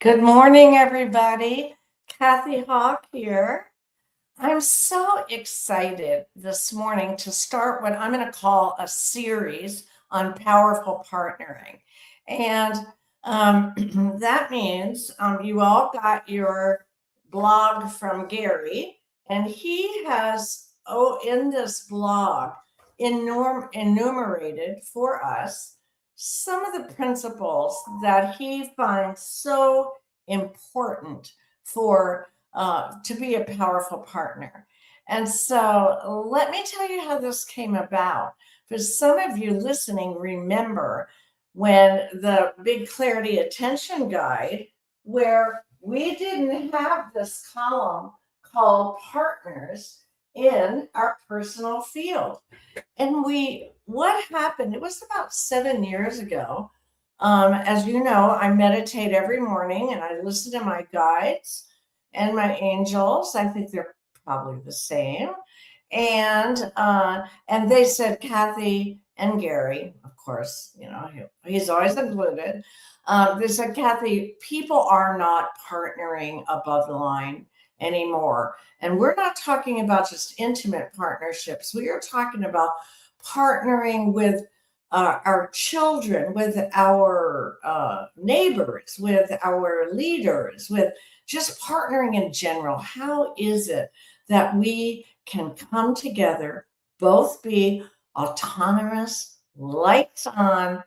Good morning, everybody. Kathy Hawk here. I'm so excited this morning to start what I'm going to call a series on powerful partnering. And that means you all got your blog from Gary, and he has, in this blog, enumerated for us some of the principles that he finds so important for to be a powerful partner. And so let me tell you how this came about. Because some of you listening remember when the Big Clarity Attention Guide, where we didn't have this column called Partners in our personal field. And what happened, it was about 7 years ago. As you know, I meditate every morning and I listen to my guides and my angels. I think they're probably the same. And they said, Kathy and Gary, of course, he's always included. They said, Kathy, people are not partnering above the line anymore. And we're not talking about just intimate partnerships. We are talking about partnering with our children, with our neighbors, with our leaders, with just partnering in general. How is it that we can come together, both be autonomous, lights on,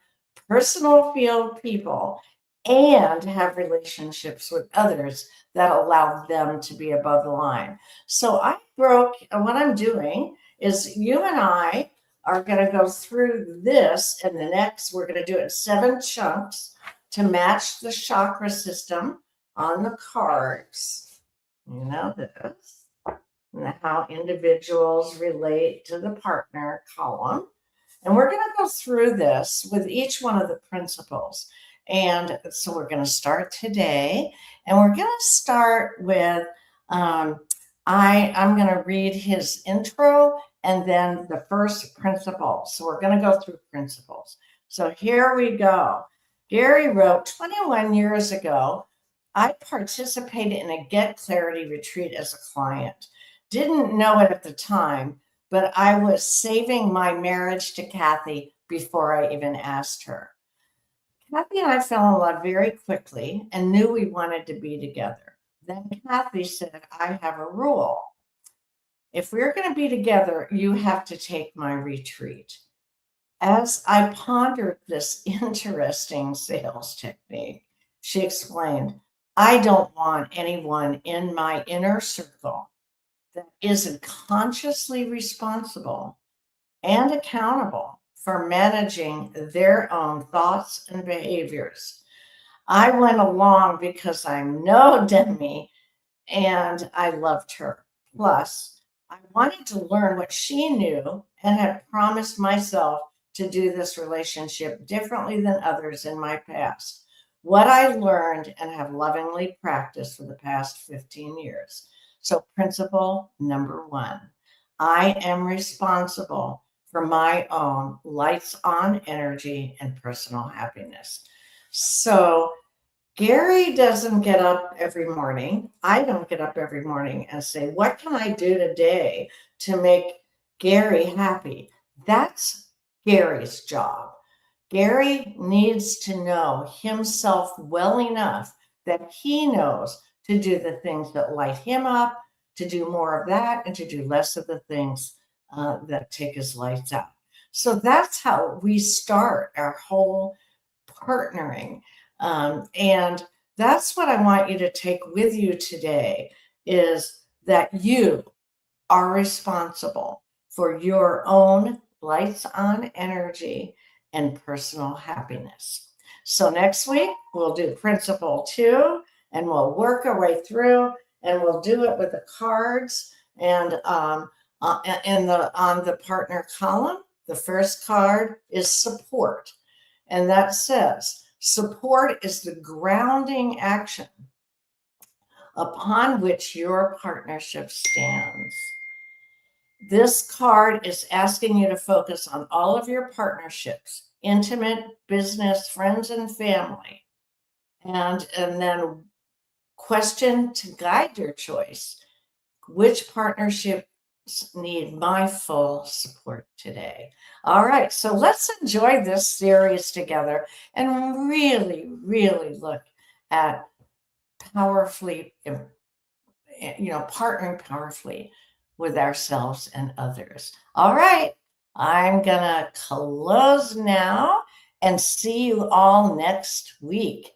personal field people, and have relationships with others that allow them to be above the line? So what I'm doing is you and I are going to go through this and the next. We're going to do it in 7 chunks to match the chakra system on the cards. You know this. And how individuals relate to the partner column. And we're going to go through this with each one of the principles. And so we're going to start today. And we're going to start with, I'm going to read his intro and then the first principle. So we're going to go through principles. So here we go. Gary wrote, 21 years ago, I participated in a Get Clarity retreat as a client. Didn't know it at the time, but I was saving my marriage to Kathy before I even asked her. Kathy and I fell in love very quickly and knew we wanted to be together. Then Kathy said, I have a rule. If we're going to be together, you have to take my retreat. As I pondered this interesting sales technique, she explained, I don't want anyone in my inner circle that isn't consciously responsible and accountable for managing their own thoughts and behaviors. I went along because I'm no Demi and I loved her. Plus, I wanted to learn what she knew and had promised myself to do this relationship differently than others in my past. What I learned and have lovingly practiced for the past 15 years. So, principle number 1, I am responsible for my own lights on energy and personal happiness. So, Gary doesn't get up every morning. I don't get up every morning and say, what can I do today to make Gary happy? That's Gary's job. Gary needs to know himself well enough that he knows to do the things that light him up, to do more of that, and to do less of the things that take his lights out. So that's how we start our whole partnering. And that's what I want you to take with you today, is that you are responsible for your own lights on energy and personal happiness. So next week, we'll do principle 2 and we'll work our way through, and we'll do it with the cards and on the partner column. The first card is support. And that says, support is the grounding action upon which your partnership stands. This card is asking you to focus on all of your partnerships, intimate, business, friends, and family, And then question to guide your choice. Which partnerships need my full support today? All right, so let's enjoy this series together and really, really look at powerfully, partnering powerfully with ourselves and others. All right, I'm gonna close now and see you all next week.